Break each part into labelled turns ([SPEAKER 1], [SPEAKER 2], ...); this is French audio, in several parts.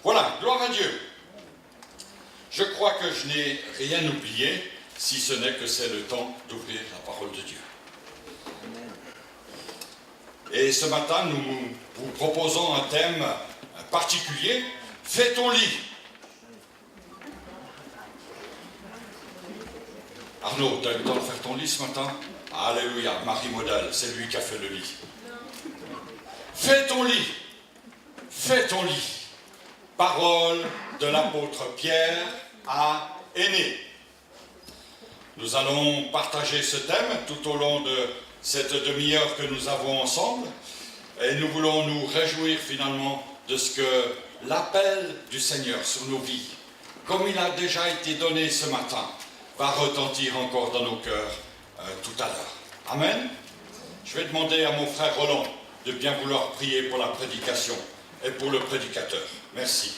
[SPEAKER 1] Voilà, gloire à Dieu. Je crois que je n'ai rien oublié, si ce n'est que c'est le temps d'ouvrir la parole de Dieu. Et ce matin, nous vous proposons un thème particulier, fais ton lit. Arnaud, tu as eu le temps de faire ton lit ce matin? Alléluia, Marie Modèle, c'est lui qui a fait le lit. Fais ton lit, fais ton lit. Parole de l'apôtre Pierre à Énée. Nous allons partager ce thème tout au long de cette demi-heure que nous avons ensemble et nous voulons nous réjouir finalement de ce que l'appel du Seigneur sur nos vies, comme il a déjà été donné ce matin, va retentir encore dans nos cœurs tout à l'heure. Amen. Je vais demander à mon frère Roland de bien vouloir prier pour la prédication et pour le prédicateur. Merci.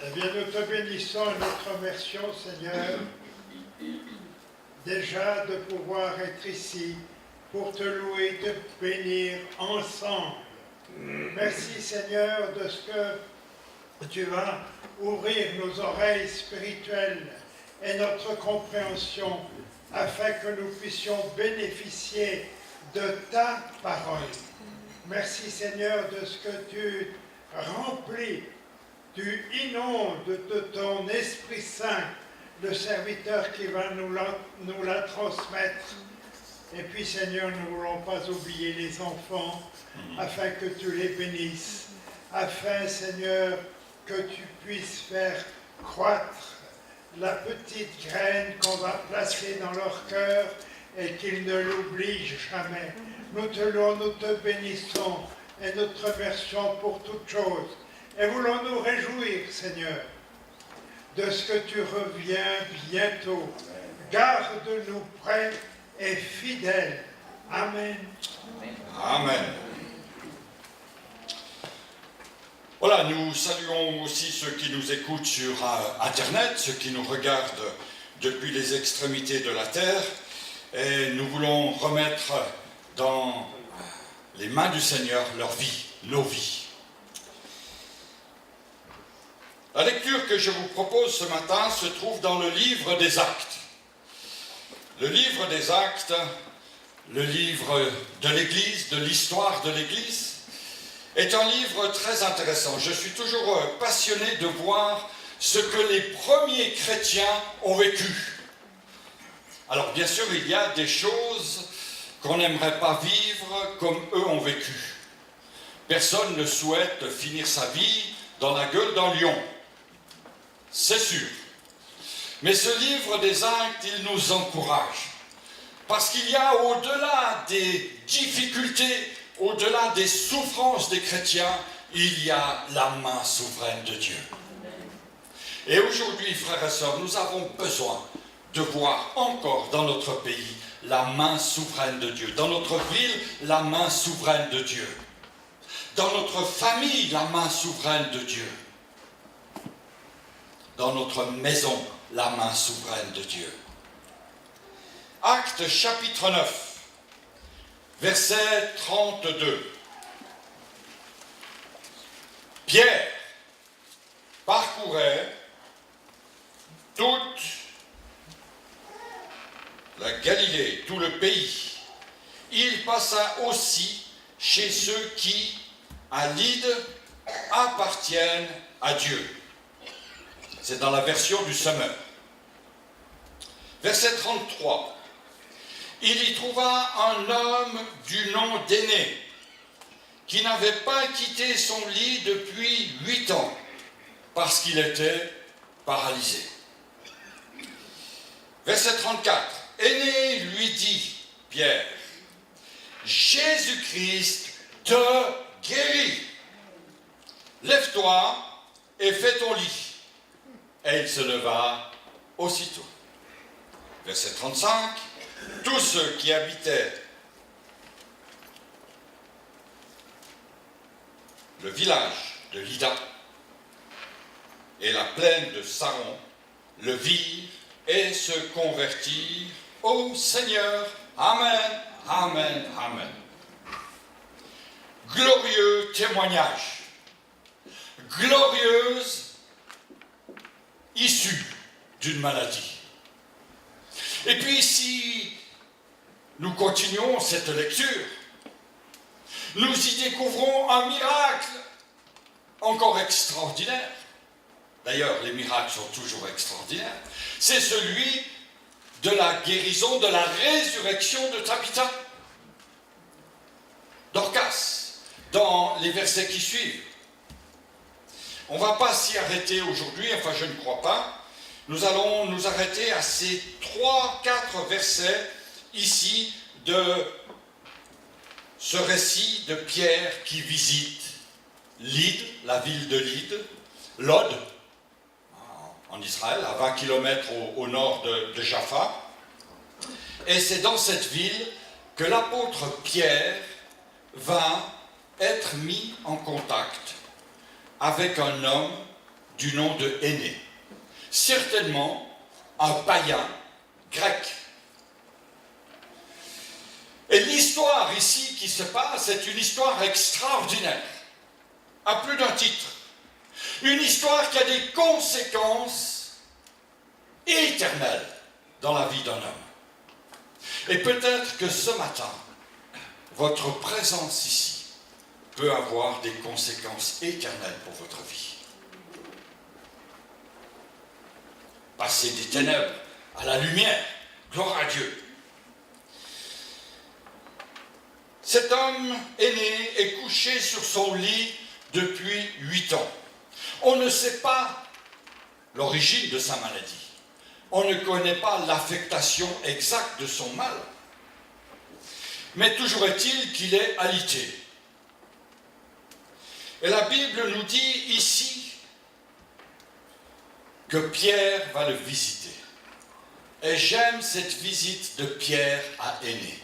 [SPEAKER 2] Eh bien, nous te bénissons et nous te remercions, Seigneur, déjà de pouvoir être ici pour te louer, te bénir ensemble. Merci, Seigneur, de ce que tu vas ouvrir nos oreilles spirituelles et notre compréhension afin que nous puissions bénéficier de ta parole. Merci, Seigneur, de ce que tu remplis. Tu inondes de ton Esprit Saint le serviteur qui va nous la transmettre. Et puis, Seigneur, nous ne voulons pas oublier les enfants, afin que tu les bénisses, afin, Seigneur, que tu puisses faire croître la petite graine qu'on va placer dans leur cœur et qu'ils ne l'oublient jamais. Nous te louons, nous te bénissons et nous te remercions pour toutes choses. Et voulons nous réjouir, Seigneur, de ce que tu reviens bientôt. Garde-nous prêts et fidèles. Amen.
[SPEAKER 1] Amen. Voilà, nous saluons aussi ceux qui nous écoutent sur Internet, ceux qui nous regardent depuis les extrémités de la terre. Et nous voulons remettre dans les mains du Seigneur leur vie, nos vies. La lecture que je vous propose ce matin se trouve dans le livre des Actes. Le livre des Actes, le livre de l'Église, de l'histoire de l'Église, est un livre très intéressant. Je suis toujours passionné de voir ce que les premiers chrétiens ont vécu. Alors bien sûr, il y a des choses qu'on n'aimerait pas vivre comme eux ont vécu. Personne ne souhaite finir sa vie dans la gueule d'un lion. C'est sûr. Mais ce livre des Actes, il nous encourage. Parce qu'il y a au-delà des difficultés, au-delà des souffrances des chrétiens, il y a la main souveraine de Dieu. Et aujourd'hui, frères et sœurs, nous avons besoin de voir encore dans notre pays la main souveraine de Dieu. Dans notre ville, la main souveraine de Dieu. Dans notre famille, la main souveraine de Dieu. Dans notre maison, la main souveraine de Dieu. Actes chapitre 9, verset 32. Pierre parcourait toute la Galilée, tout le pays. Il passa aussi chez ceux qui, à Lyde, appartiennent à Dieu. C'est dans la version du Semeur. Verset 33. Il y trouva un homme du nom d'Énée, qui n'avait pas quitté son lit depuis 8 ans, parce qu'il était paralysé. Verset 34. Énée lui dit, Pierre, Jésus-Christ te guérit. Lève-toi et fais ton lit. Et il se leva aussitôt. Verset 35. Tous ceux qui habitaient le village de Lydda et la plaine de Saron le virent et se convertirent au Seigneur. Amen. Amen, amen. Glorieux témoignage, glorieuse issue d'une maladie. Et puis si nous continuons cette lecture, nous y découvrons un miracle encore extraordinaire. D'ailleurs, les miracles sont toujours extraordinaires. C'est celui de la guérison, de la résurrection de Tabitha. Dorcas, dans les versets qui suivent. On ne va pas s'y arrêter aujourd'hui, enfin je ne crois pas. Nous allons nous arrêter à ces 3-4 versets ici de ce récit de Pierre qui visite Lydde, la ville de Lydde, Lod, en Israël, à 20 km au nord de Jaffa. Et c'est dans cette ville que l'apôtre Pierre va être mis en contact avec un homme du nom de Énée, certainement un païen grec. Et l'histoire ici qui se passe est une histoire extraordinaire, à plus d'un titre. Une histoire qui a des conséquences éternelles dans la vie d'un homme. Et peut-être que ce matin, votre présence ici peut avoir des conséquences éternelles pour votre vie. Passer des ténèbres à la lumière, gloire à Dieu. Cet homme aîné est couché sur son lit depuis 8 ans. On ne sait pas l'origine de sa maladie. On ne connaît pas l'affectation exacte de son mal. Mais toujours est-il qu'il est alité. Et la Bible nous dit ici que Pierre va le visiter. Et j'aime cette visite de Pierre à Énée.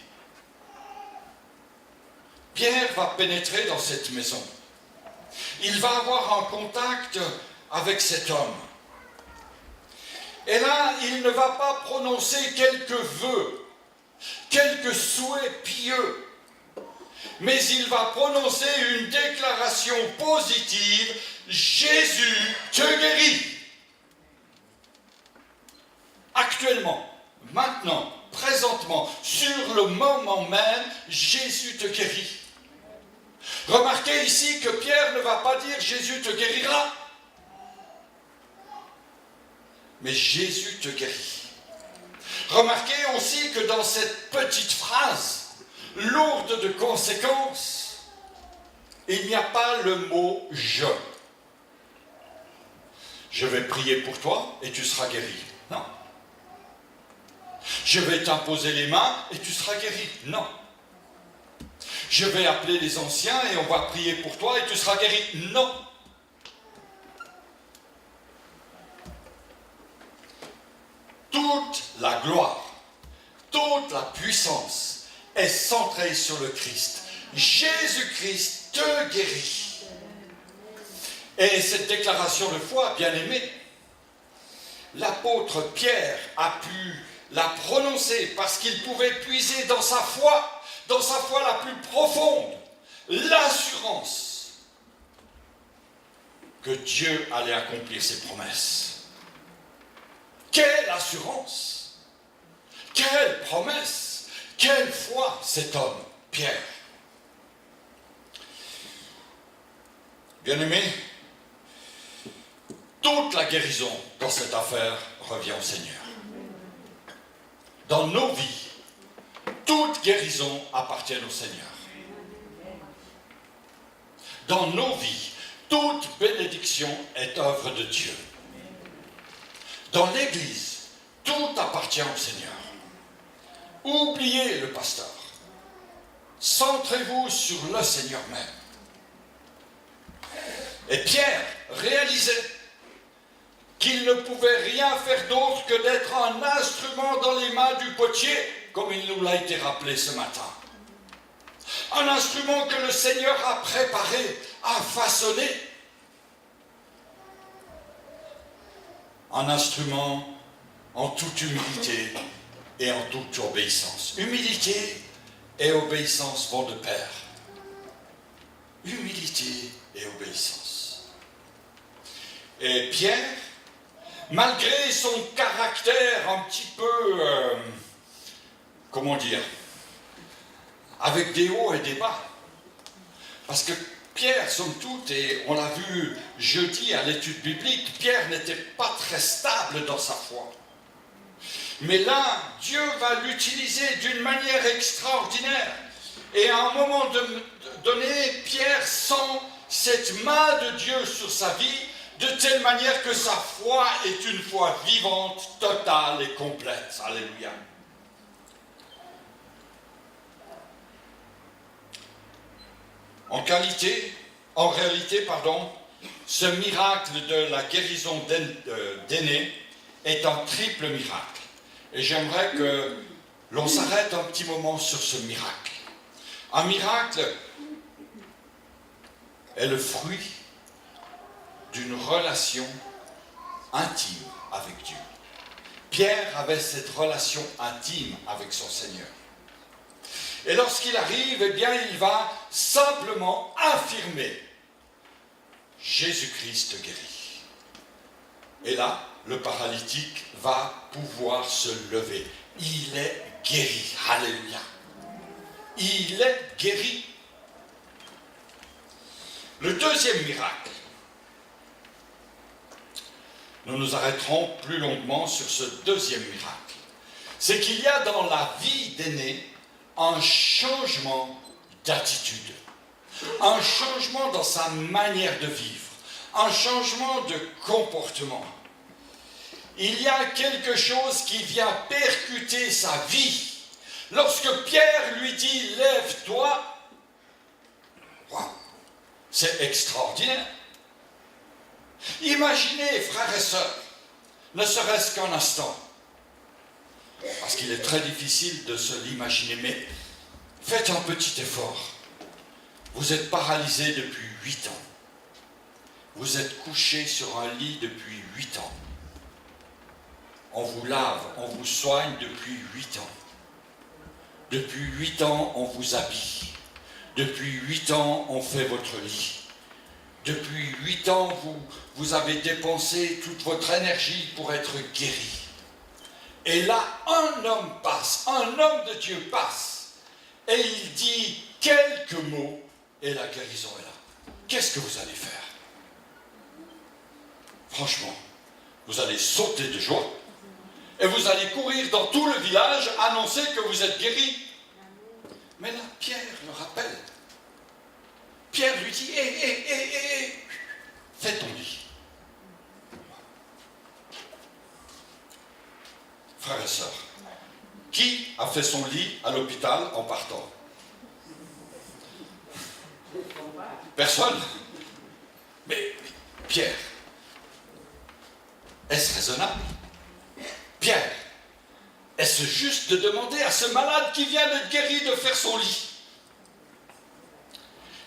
[SPEAKER 1] Pierre va pénétrer dans cette maison. Il va avoir un contact avec cet homme. Et là, il ne va pas prononcer quelques vœux, quelques souhaits pieux, mais il va prononcer une déclaration positive: Jésus te guérit. Actuellement, maintenant, présentement, sur le moment même, Jésus te guérit. Remarquez ici que Pierre ne va pas dire Jésus te guérira, mais Jésus te guérit. Remarquez aussi que dans cette petite phrase, lourde de conséquences, il n'y a pas le mot « je ». Je vais prier pour toi et tu seras guéri. Non. Je vais t'imposer les mains et tu seras guéri. Non. Je vais appeler les anciens et on va prier pour toi et tu seras guéri. Non. Toute la gloire, toute la puissance est centrée sur le Christ. Jésus-Christ te guérit. Et cette déclaration de foi, bien aimée, l'apôtre Pierre a pu la prononcer parce qu'il pouvait puiser dans sa foi la plus profonde, l'assurance que Dieu allait accomplir ses promesses. Quelle assurance! Quelle promesse! Quelle foi cet homme, Pierre! Bien-aimé, toute la guérison dans cette affaire revient au Seigneur. Dans nos vies, toute guérison appartient au Seigneur. Dans nos vies, toute bénédiction est œuvre de Dieu. Dans l'Église, tout appartient au Seigneur. Oubliez le pasteur. Centrez-vous sur le Seigneur même. Et Pierre réalisait qu'il ne pouvait rien faire d'autre que d'être un instrument dans les mains du potier, comme il nous l'a été rappelé ce matin. Un instrument que le Seigneur a préparé, a façonné. Un instrument en toute humilité et en toute obéissance. Humilité et obéissance vont de pair. Humilité et obéissance. Et Pierre, malgré son caractère un petit peu, comment dire, avec des hauts et des bas, parce que Pierre, somme toute, et on l'a vu jeudi à l'étude biblique, Pierre n'était pas très stable dans sa foi. Mais là, Dieu va l'utiliser d'une manière extraordinaire. Et à un moment donné, Pierre sent cette main de Dieu sur sa vie, de telle manière que sa foi est une foi vivante, totale et complète. Alléluia. En réalité, ce miracle de la guérison d'Énée est un triple miracle. Et j'aimerais que l'on s'arrête un petit moment sur ce miracle. Un miracle est le fruit d'une relation intime avec Dieu. Pierre avait cette relation intime avec son Seigneur. Et lorsqu'il arrive, eh bien, il va simplement affirmer « Jésus-Christ guérit ». Et là, le paralytique va pouvoir se lever. Il est guéri. Alléluia. Il est guéri. Le deuxième miracle. Nous nous arrêterons plus longuement sur ce deuxième miracle. C'est qu'il y a dans la vie d'Énée un changement d'attitude, un changement dans sa manière de vivre, un changement de comportement. Il y a quelque chose qui vient percuter sa vie. Lorsque Pierre lui dit « Lève-toi », wow, c'est extraordinaire. Imaginez, frères et sœurs, ne serait-ce qu'un instant, parce qu'il est très difficile de se l'imaginer, mais faites un petit effort. Vous êtes paralysé depuis 8 ans. Vous êtes couché sur un lit depuis 8 ans. On vous lave, on vous soigne depuis 8 ans. Depuis 8 ans, on vous habille. Depuis 8 ans, on fait votre lit. Depuis 8 ans, vous avez dépensé toute votre énergie pour être guéri. Et là, un homme passe, un homme de Dieu passe, et il dit quelques mots, et la guérison est là. Qu'est-ce que vous allez faire? Franchement, vous allez sauter de joie, et vous allez courir dans tout le village, annoncer que vous êtes guéri. Mais là, Pierre le rappelle. Pierre lui dit, fais ton lit. Frères et sœurs, qui a fait son lit à l'hôpital en partant? Personne. Mais Pierre, est-ce raisonnable? Pierre, est-ce juste de demander à ce malade qui vient d'être guéri de faire son lit?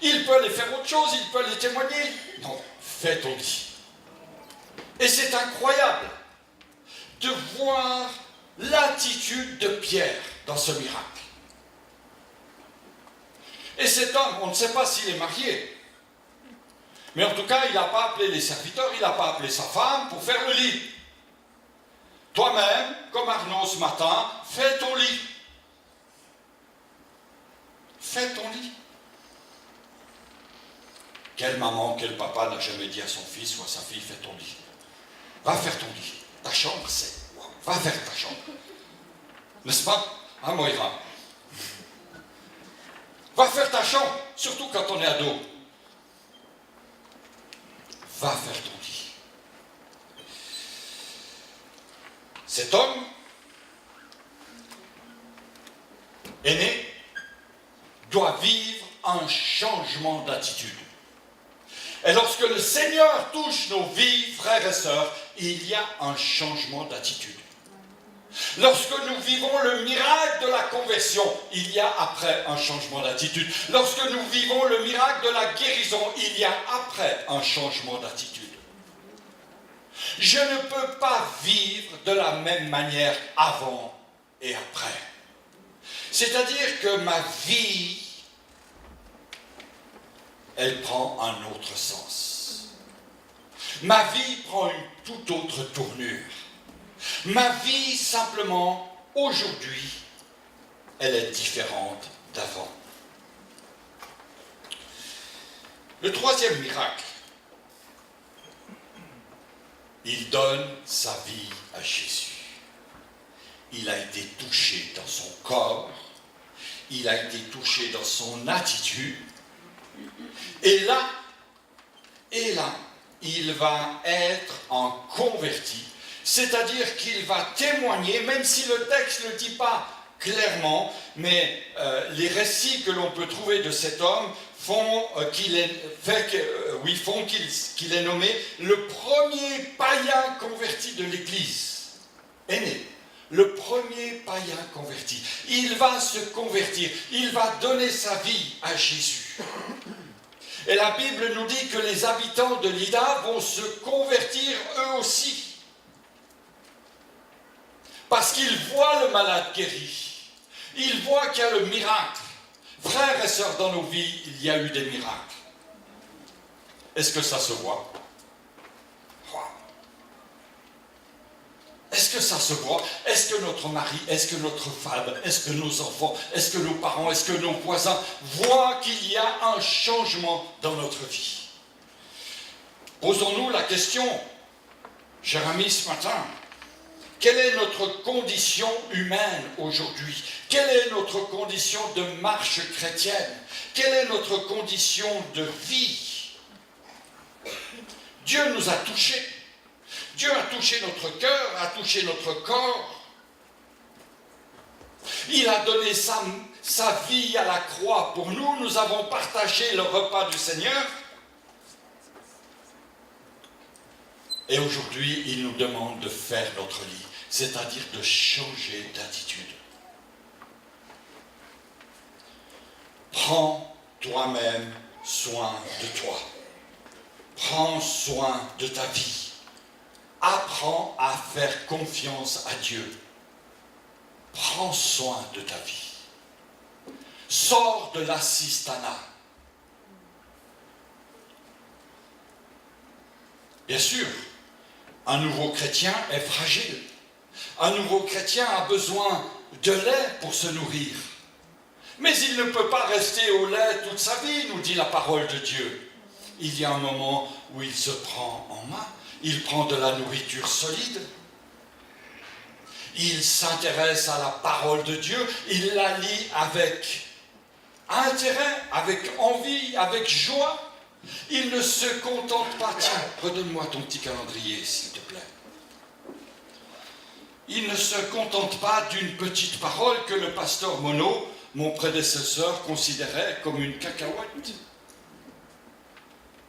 [SPEAKER 1] Il peut aller faire autre chose, il peut aller témoigner. Non, fais ton lit. Et c'est incroyable de voir l'attitude de Pierre dans ce miracle. Et cet homme, on ne sait pas s'il est marié, mais en tout cas, il n'a pas appelé les serviteurs, il n'a pas appelé sa femme pour faire le lit. Toi-même, comme Arnaud ce matin, fais ton lit. Fais ton lit. Quelle maman, quel papa n'a jamais dit à son fils ou à sa fille, fais ton lit. Va faire ton lit. Ta chambre, c'est... Va faire ta chambre. N'est-ce pas? Hein, Moïra? Va faire ta chambre, surtout quand on est ado. Va faire ton lit. Cet homme, Énée, doit vivre un changement d'attitude. Et lorsque le Seigneur touche nos vies, frères et sœurs, il y a un changement d'attitude. Lorsque nous vivons le miracle de la conversion, il y a après un changement d'attitude. Lorsque nous vivons le miracle de la guérison, il y a après un changement d'attitude. Je ne peux pas vivre de la même manière avant et après. C'est-à-dire que ma vie, elle prend un autre sens. Ma vie prend une toute autre tournure. Ma vie, simplement, aujourd'hui, elle est différente d'avant. Le troisième miracle, il donne sa vie à Jésus. Il a été touché dans son corps, il a été touché dans son attitude, et là, il va être en converti, c'est-à-dire qu'il va témoigner, même si le texte ne le dit pas clairement, mais les récits que l'on peut trouver de cet homme font qu'il est nommé le premier païen converti de l'Église. Est né. Le premier païen converti. Il va se convertir. Il va donner sa vie à Jésus. Et la Bible nous dit que les habitants de Lydda vont se convertir eux aussi. Parce qu'ils voient le malade guéri. Ils voient qu'il y a le miracle. Frères et sœurs, dans nos vies, il y a eu des miracles. Est-ce que ça se voit? Est-ce que ça se voit? Est-ce que notre mari, est-ce que notre femme, est-ce que nos enfants, est-ce que nos parents, est-ce que nos voisins voient qu'il y a un changement dans notre vie? Posons-nous la question, chers amis, ce matin. Quelle est notre condition humaine aujourd'hui? Quelle est notre condition de marche chrétienne? Quelle est notre condition de vie? Dieu nous a touchés. Dieu a touché notre cœur, a touché notre corps. Il a donné sa vie à la croix pour nous. Nous avons partagé le repas du Seigneur. Et aujourd'hui, il nous demande de faire notre lit, c'est-à-dire de changer d'attitude. Prends toi-même soin de toi. Prends soin de ta vie. Apprends à faire confiance à Dieu. Prends soin de ta vie. Sors de l'assistanat. Bien sûr, un nouveau chrétien est fragile. Un nouveau chrétien a besoin de lait pour se nourrir. Mais il ne peut pas rester au lait toute sa vie, nous dit la parole de Dieu. Il y a un moment où il se prend en main. Il prend de la nourriture solide. Il s'intéresse à la parole de Dieu. Il la lit avec intérêt, avec envie, avec joie. Il ne se contente pas. Tiens, redonne-moi ton petit calendrier, s'il te plaît. Il ne se contente pas d'une petite parole que le pasteur Monod, mon prédécesseur, considérait comme une cacahuète.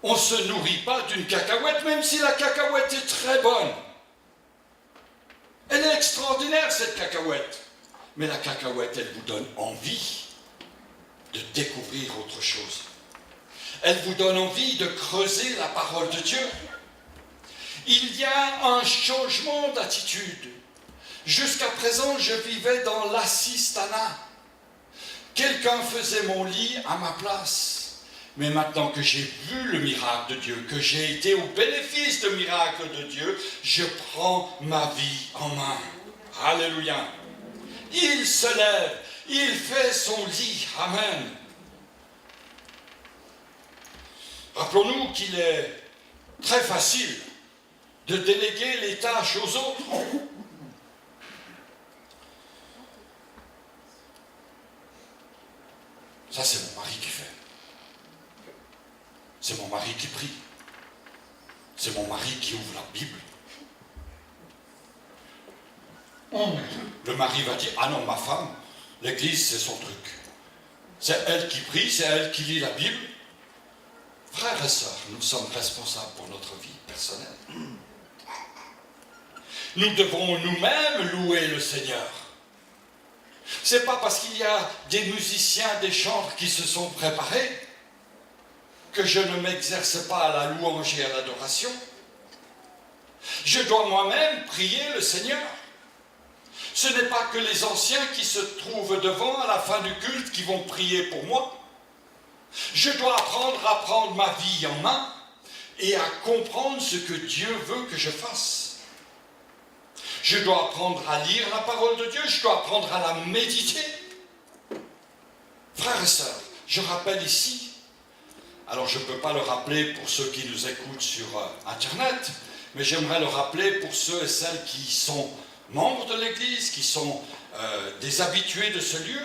[SPEAKER 1] On ne se nourrit pas d'une cacahuète, même si la cacahuète est très bonne. Elle est extraordinaire, cette cacahuète. Mais la cacahuète, elle vous donne envie de découvrir autre chose. Elle vous donne envie de creuser la parole de Dieu. Il y a un changement d'attitude. Jusqu'à présent, je vivais dans l'assistanat. Quelqu'un faisait mon lit à ma place. Mais maintenant que j'ai vu le miracle de Dieu, que j'ai été au bénéfice du miracle de Dieu, je prends ma vie en main. Alléluia. Il se lève, il fait son lit. Amen. Rappelons-nous qu'il est très facile de déléguer les tâches aux autres. Ça, c'est mon mari qui fait. C'est mon mari qui prie. C'est mon mari qui ouvre la Bible. Le mari va dire, ah non, ma femme, l'église, c'est son truc. C'est elle qui prie, c'est elle qui lit la Bible. Frères et sœurs, nous sommes responsables pour notre vie personnelle. Nous devons nous-mêmes louer le Seigneur. C'est pas parce qu'il y a des musiciens, des chants qui se sont préparés que je ne m'exerce pas à la louange et à l'adoration. Je dois moi-même prier le Seigneur. Ce n'est pas que les anciens qui se trouvent devant à la fin du culte qui vont prier pour moi. Je dois apprendre à prendre ma vie en main et à comprendre ce que Dieu veut que je fasse. Je dois apprendre à lire la parole de Dieu, je dois apprendre à la méditer. Frères et sœurs, je rappelle ici, alors je ne peux pas le rappeler pour ceux qui nous écoutent sur Internet, mais j'aimerais le rappeler pour ceux et celles qui sont membres de l'Église, qui sont des habitués de ce lieu.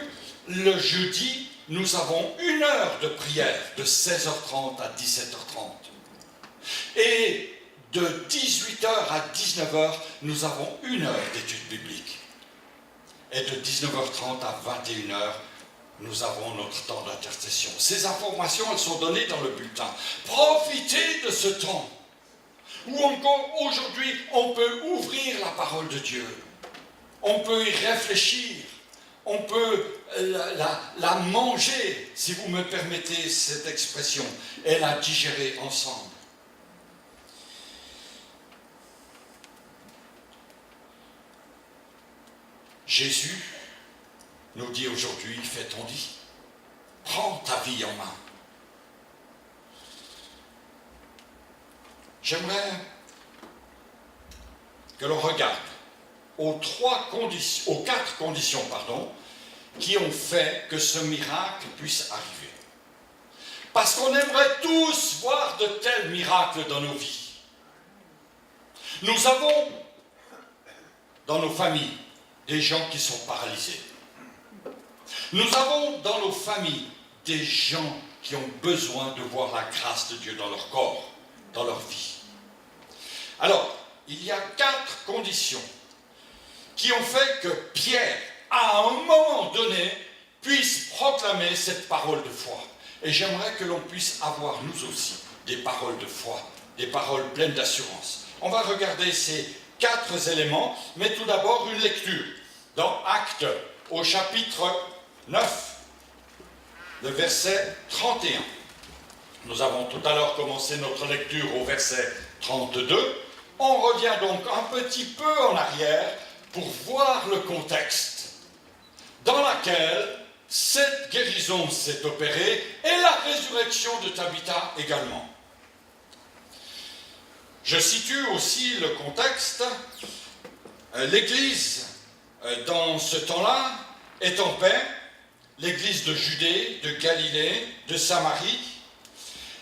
[SPEAKER 1] Le jeudi, nous avons 1 heure de prière, de 16h30 à 17h30. Et de 18h à 19h, nous avons 1 heure d'études bibliques. Et de 19h30 à 21h, nous avons notre temps d'intercession. Ces informations, elles sont données dans le bulletin. Profitez de ce temps où encore aujourd'hui, on peut ouvrir la parole de Dieu. On peut y réfléchir. On peut la manger, si vous me permettez cette expression, et la digérer ensemble. Jésus nous dit aujourd'hui, fais ton lit, prends ta vie en main. J'aimerais que l'on regarde aux 4 conditions, qui ont fait que ce miracle puisse arriver. Parce qu'on aimerait tous voir de tels miracles dans nos vies. Nous avons dans nos familles des gens qui sont paralysés. Nous avons dans nos familles des gens qui ont besoin de voir la grâce de Dieu dans leur corps, dans leur vie. Alors, il y a 4 conditions qui ont fait que Pierre, à un moment donné, puisse proclamer cette parole de foi. Et j'aimerais que l'on puisse avoir, nous aussi, des paroles de foi, des paroles pleines d'assurance. On va regarder ces 4 éléments, mais tout d'abord une lecture dans Actes, au chapitre 9, le verset 31. Nous avons tout à l'heure commencé notre lecture au verset 32. On revient donc un petit peu en arrière pour voir le contexte dans lequel cette guérison s'est opérée et la résurrection de Tabitha également. Je situe aussi le contexte. L'Église, dans ce temps-là, est en paix. L'Église de Judée, de Galilée, de Samarie.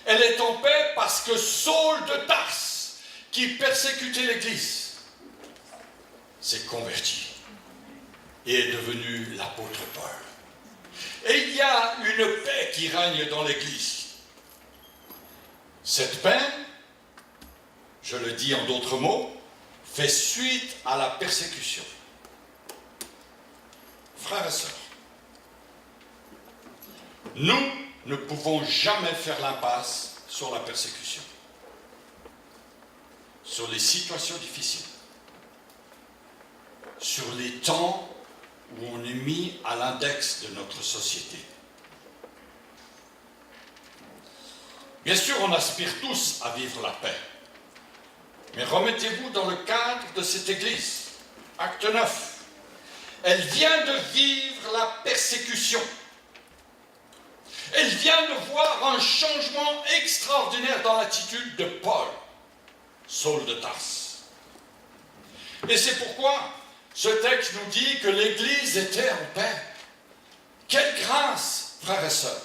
[SPEAKER 1] Elle est en paix parce que Saul de Tarse, qui persécutait l'Église, s'est converti et est devenu l'apôtre Paul. Et il y a une paix qui règne dans l'Église. Cette paix, je le dis en d'autres mots, fait suite à la persécution. Frères et sœurs, nous ne pouvons jamais faire l'impasse sur la persécution, sur les situations difficiles, sur les temps où on est mis à l'index de notre société. Bien sûr, on aspire tous à vivre la paix. Mais remettez-vous dans le cadre de cette Église. Acte 9. Elle vient de vivre la persécution. Elle vient de voir un changement extraordinaire dans l'attitude de Paul, Saul de Tarse. Et c'est pourquoi ce texte nous dit que l'Église était en paix. Quelle grâce, frères et sœurs,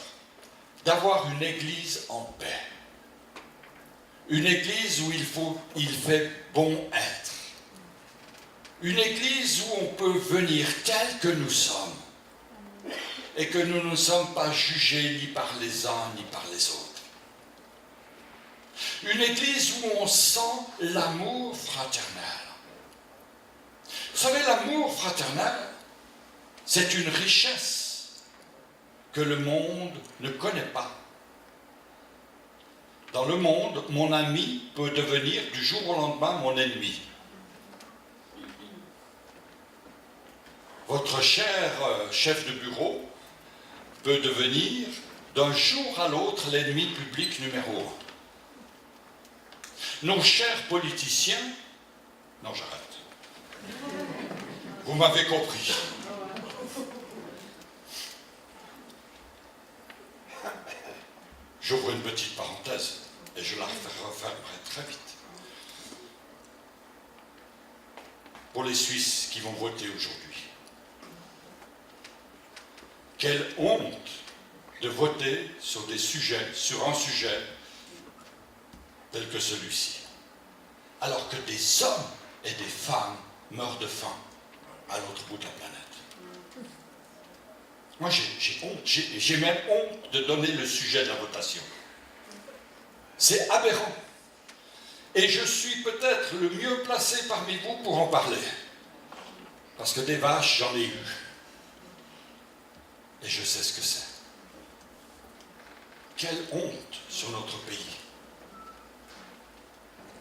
[SPEAKER 1] d'avoir une Église en paix. Une Église où il fait bon être. Une Église où on peut venir tel que nous sommes. Et que nous ne sommes pas jugés ni par les uns ni par les autres. Une Église où on sent l'amour fraternel. Vous savez, l'amour fraternel, c'est une richesse que le monde ne connaît pas. Dans le monde, mon ami peut devenir du jour au lendemain mon ennemi. Votre cher chef de bureau peut devenir d'un jour à l'autre l'ennemi public numéro 1. Nos chers politiciens, non j'arrête, Vous m'avez compris. J'ouvre une petite parenthèse et je la refermerai très vite. Pour les Suisses qui vont voter aujourd'hui, quelle honte de voter sur un sujet tel que celui-ci, alors que des hommes et des femmes meurent de faim à l'autre bout de la planète. Moi, j'ai honte, j'ai même honte de donner le sujet de la votation. C'est aberrant. Et je suis peut-être le mieux placé parmi vous pour en parler. Parce que des vaches, j'en ai eu. Et je sais ce que c'est. Quelle honte sur notre pays.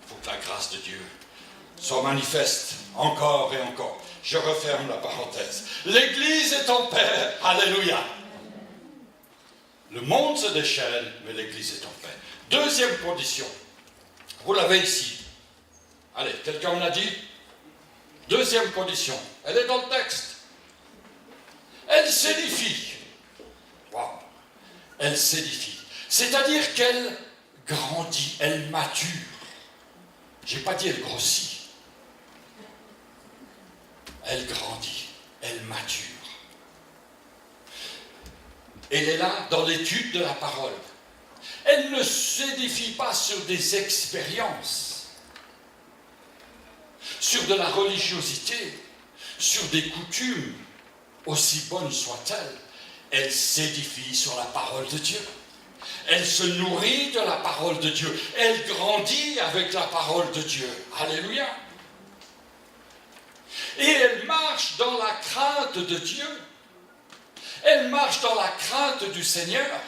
[SPEAKER 1] Il faut que la grâce de Dieu soit manifeste encore et encore. Je referme la parenthèse. L'Église est en paix. Alléluia. Le monde se déchaîne, mais l'Église est en paix. Deuxième condition. Vous l'avez ici. Allez, quelqu'un me l'a dit? Deuxième condition. Elle est dans le texte. Elle s'édifie. Wow. Elle s'édifie. C'est-à-dire qu'elle grandit, elle mature. Je n'ai pas dit elle grossit. Elle grandit, elle mature. Elle est là dans l'étude de la parole. Elle ne s'édifie pas sur des expériences, sur de la religiosité, sur des coutumes, aussi bonnes soient-elles. Elle s'édifie sur la parole de Dieu. Elle se nourrit de la parole de Dieu. Elle grandit avec la parole de Dieu. Alléluia. Et elle marche dans la crainte de Dieu. Elle marche dans la crainte du Seigneur.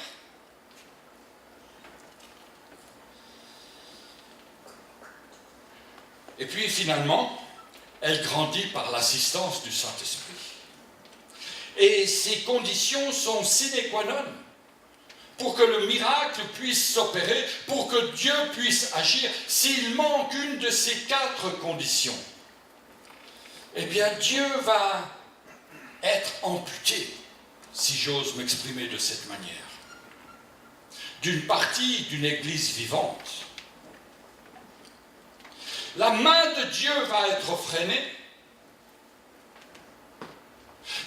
[SPEAKER 1] Et puis finalement, elle grandit par l'assistance du Saint-Esprit. Et ces conditions sont sine qua non pour que le miracle puisse s'opérer, pour que Dieu puisse agir. S'il manque une de ces 4 conditions, eh bien Dieu va être amputé, si j'ose m'exprimer de cette manière, d'une partie d'une Église vivante. La main de Dieu va être freinée.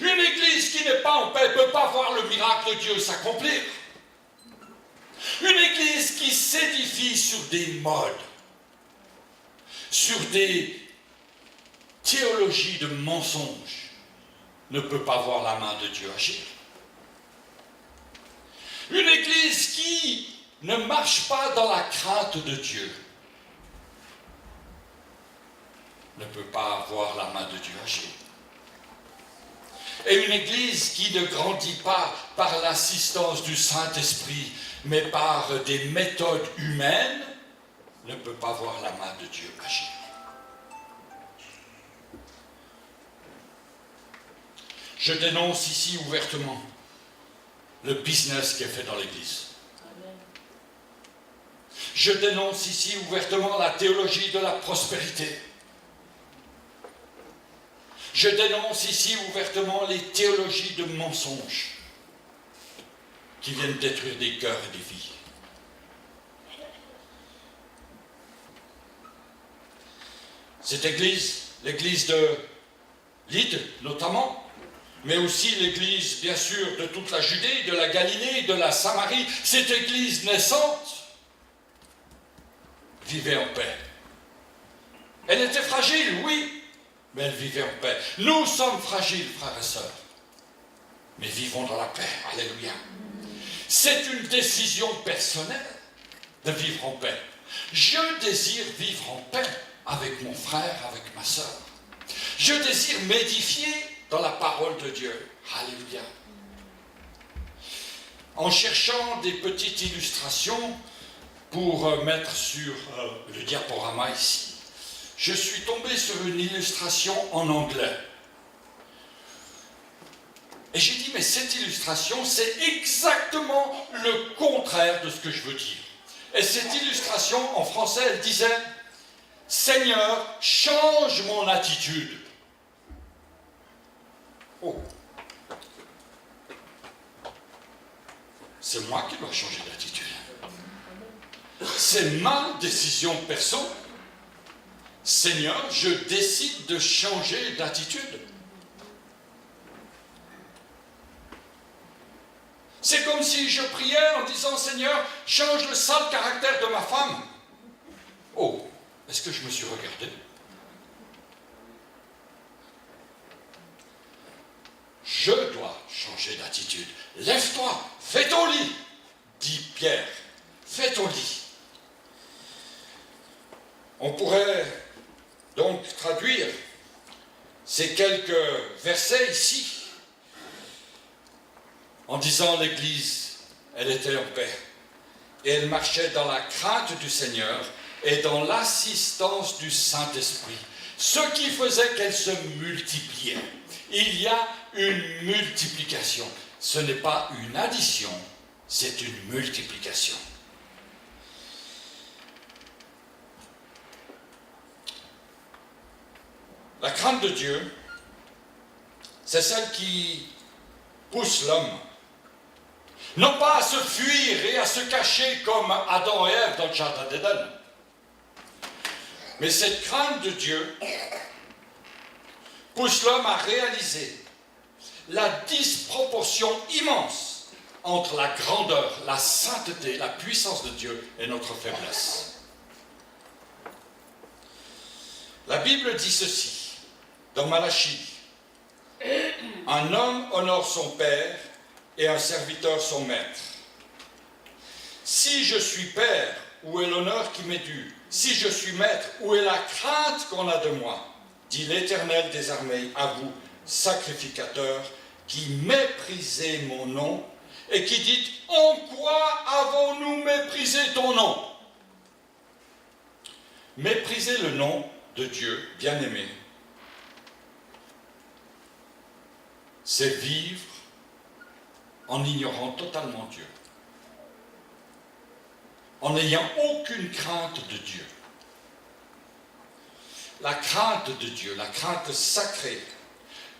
[SPEAKER 1] Une Église qui n'est pas en paix ne peut pas voir le miracle de Dieu s'accomplir. Une Église qui s'édifie sur des modes, sur des théologies de mensonges, ne peut pas voir la main de Dieu agir. Une Église qui ne marche pas dans la crainte de Dieu ne peut pas voir la main de Dieu agir. Et une Église qui ne grandit pas par l'assistance du Saint-Esprit, mais par des méthodes humaines, ne peut pas voir la main de Dieu agir. Je dénonce ici ouvertement le business qui est fait dans l'Église. Je dénonce ici ouvertement la théologie de la prospérité. Je dénonce ici ouvertement les théologies de mensonges qui viennent détruire des cœurs et des vies. Cette Église, l'Église de Lyde notamment, mais aussi l'Église, bien sûr, de toute la Judée, de la Galilée, de la Samarie, cette Église naissante vivait en paix. Elle était fragile, oui, mais elle vivait en paix. Nous sommes fragiles, frères et sœurs, mais vivons dans la paix. Alléluia. C'est une décision personnelle de vivre en paix. Je désire vivre en paix avec mon frère, avec ma sœur. Je désire m'édifier dans la parole de Dieu. Alléluia. En cherchant des petites illustrations pour mettre sur le diaporama ici, je suis tombé sur une illustration en anglais. Et j'ai dit, mais cette illustration, c'est exactement le contraire de ce que je veux dire. Et cette illustration, en français, elle disait, « Seigneur, change mon attitude. » c'est moi qui dois changer d'attitude. C'est ma décision perso. Seigneur, je décide de changer d'attitude. C'est comme si je priais en disant, Seigneur, change le sale caractère de ma femme. Oh, est-ce que je me suis regardé? Je dois changer d'attitude. Lève-toi, fais ton lit, dit Pierre. Fais ton lit. On pourrait donc traduire ces quelques versets ici en disant l'Église, elle était en paix et elle marchait dans la crainte du Seigneur et dans l'assistance du Saint-Esprit, ce qui faisait qu'elle se multipliait. Il y a une multiplication. Ce n'est pas une addition, c'est une multiplication. La crainte de Dieu, c'est celle qui pousse l'homme, non pas à se fuir et à se cacher comme Adam et Ève dans le jardin d'Éden, mais cette crainte de Dieu pousse l'homme à réaliser la disproportion immense entre la grandeur, la sainteté, la puissance de Dieu et notre faiblesse. La Bible dit ceci dans Malachie: un homme honore son père et un serviteur son maître. Si je suis père, où est l'honneur qui m'est dû? Si je suis maître, où est la crainte qu'on a de moi? Dit l'Éternel des armées à vous, sacrificateurs, qui méprisez mon nom et qui dites: en quoi avons-nous méprisé ton nom? Mépriser le nom de Dieu, bien-aimé, c'est vivre en ignorant totalement Dieu, en n'ayant aucune crainte de Dieu. La crainte de Dieu, la crainte sacrée,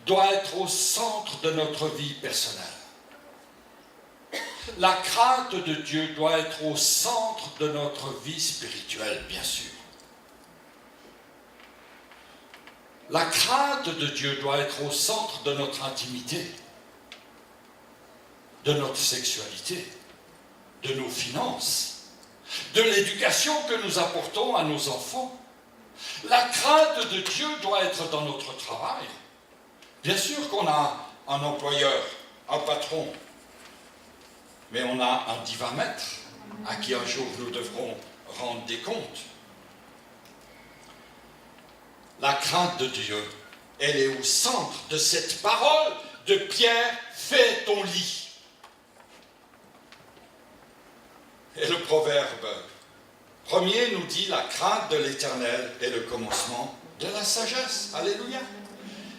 [SPEAKER 1] doit être au centre de notre vie personnelle. La crainte de Dieu doit être au centre de notre vie spirituelle, bien sûr. La crainte de Dieu doit être au centre de notre intimité, de notre sexualité, de nos finances, de l'éducation que nous apportons à nos enfants. La crainte de Dieu doit être dans notre travail. Bien sûr qu'on a un employeur, un patron, mais on a un divamètre à qui un jour nous devrons rendre des comptes. La crainte de Dieu, elle est au centre de cette parole de Pierre: fais ton lit. Et le proverbe premier nous dit: la crainte de l'Éternel est le commencement de la sagesse. Alléluia.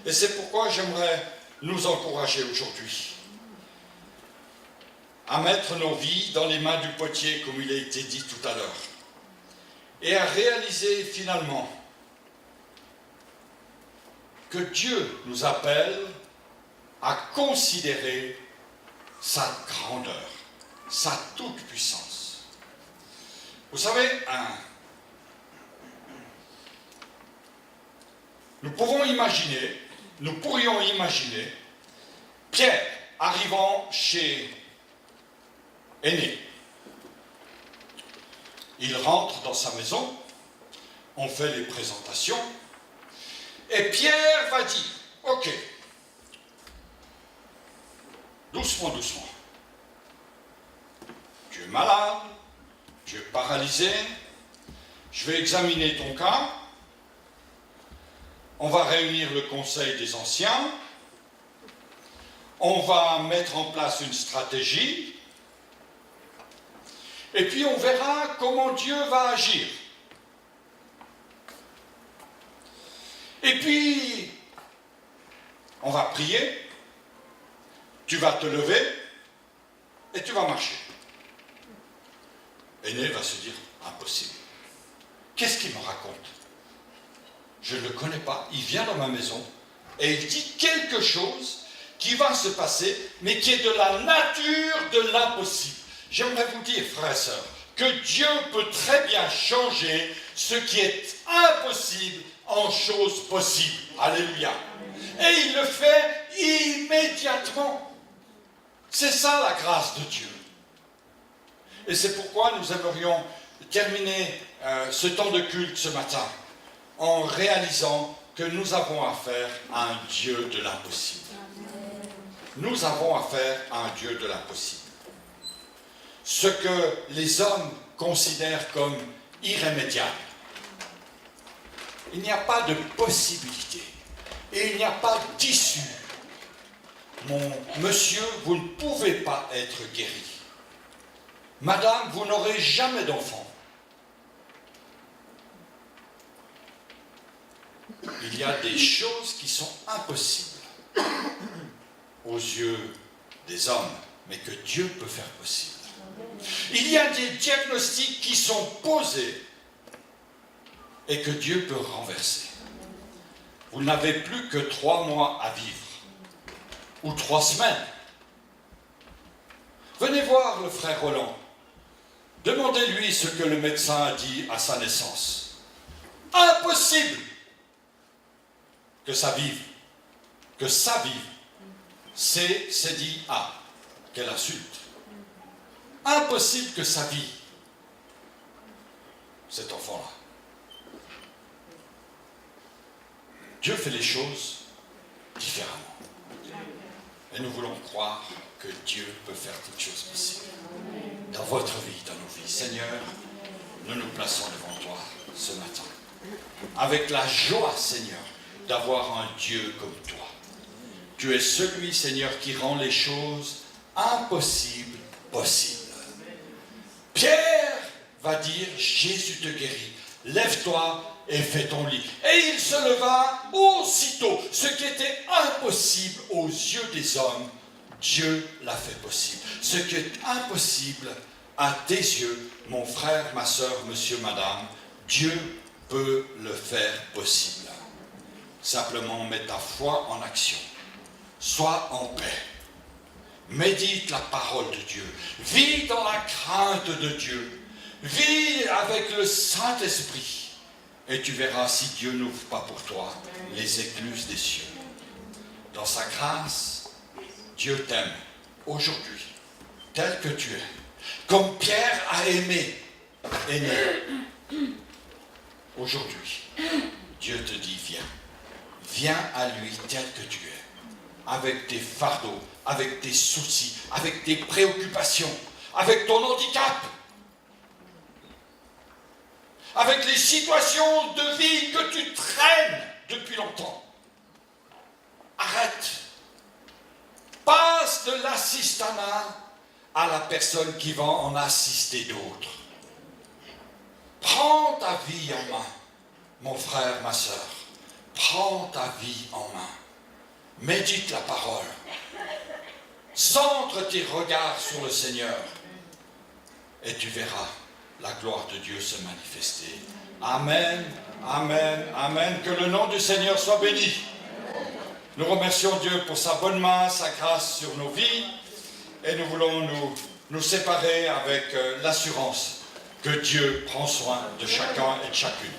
[SPEAKER 1] Et c'est pourquoi j'aimerais nous encourager aujourd'hui à mettre nos vies dans les mains du potier, comme il a été dit tout à l'heure, et à réaliser finalement que Dieu nous appelle à considérer sa grandeur, sa toute-puissance. Vous savez, nous pourrions imaginer Pierre arrivant chez Énée. Il rentre dans sa maison, on fait les présentations, et Pierre va dire: ok, doucement, doucement. Tu es malade, tu es paralysé, je vais examiner ton cas, on va réunir le conseil des anciens, on va mettre en place une stratégie, et puis on verra comment Dieu va agir. Et puis, on va prier, tu vas te lever et tu vas marcher. Énée va se dire: impossible. Qu'est-ce qu'il me raconte? Je ne le connais pas, il vient dans ma maison et il dit quelque chose qui va se passer, mais qui est de la nature de l'impossible. J'aimerais vous dire, frères et sœurs, que Dieu peut très bien changer ce qui est impossible en choses possibles. Alléluia. Et il le fait immédiatement. C'est ça la grâce de Dieu. Et c'est pourquoi nous aimerions terminer ce temps de culte ce matin en réalisant que nous avons affaire à un Dieu de l'impossible. Nous avons affaire à un Dieu de l'impossible. Ce que les hommes considèrent comme irrémédiable, il n'y a pas de possibilité et il n'y a pas d'issue. Mon monsieur, vous ne pouvez pas être guéri. Madame, vous n'aurez jamais d'enfant. Il y a des choses qui sont impossibles aux yeux des hommes, mais que Dieu peut faire possible. Il y a des diagnostics qui sont posés et que Dieu peut renverser. Vous n'avez plus que 3 mois à vivre, ou 3 semaines. Venez voir le frère Roland. Demandez-lui ce que le médecin a dit à sa naissance. Impossible que ça vive, que ça vive. C, c'est dit A. Quelle insulte. Impossible que ça vive, cet enfant-là. Dieu fait les choses différemment. Et nous voulons croire que Dieu peut faire toutes choses possibles. Dans votre vie, dans nos vies. Seigneur, nous nous plaçons devant toi ce matin. Avec la joie, Seigneur, d'avoir un Dieu comme toi. Tu es celui, Seigneur, qui rend les choses impossibles possibles. Pierre va dire, Jésus te guérit. Lève-toi et fais ton lit. Et il se leva aussitôt. Ce qui était impossible aux yeux des hommes, Dieu l'a fait possible. Ce qui est impossible à tes yeux, mon frère, ma soeur, monsieur, madame, Dieu peut le faire possible. Simplement, mets ta foi en action. Sois en paix. Médite la parole de Dieu. Vis dans la crainte de Dieu. Vis avec le Saint-Esprit. Et tu verras si Dieu n'ouvre pas pour toi les écluses des cieux. Dans sa grâce, Dieu t'aime aujourd'hui, tel que tu es. Comme Pierre a aimé. Aujourd'hui, Dieu te dit, viens. Viens à lui tel que tu es. Avec tes fardeaux, avec tes soucis, avec tes préoccupations, avec ton handicap, avec les situations de vie que tu traînes depuis longtemps. Arrête. Passe de l'assistanat à la personne qui va en assister d'autres. Prends ta vie en main, mon frère, ma soeur. Prends ta vie en main. Médite la parole. Centre tes regards sur le Seigneur. Et tu verras la gloire de Dieu se manifester. Amen, amen, amen. Que le nom du Seigneur soit béni. Nous remercions Dieu pour sa bonne main, sa grâce sur nos vies. Et nous voulons nous séparer avec l'assurance que Dieu prend soin de chacun et de chacune.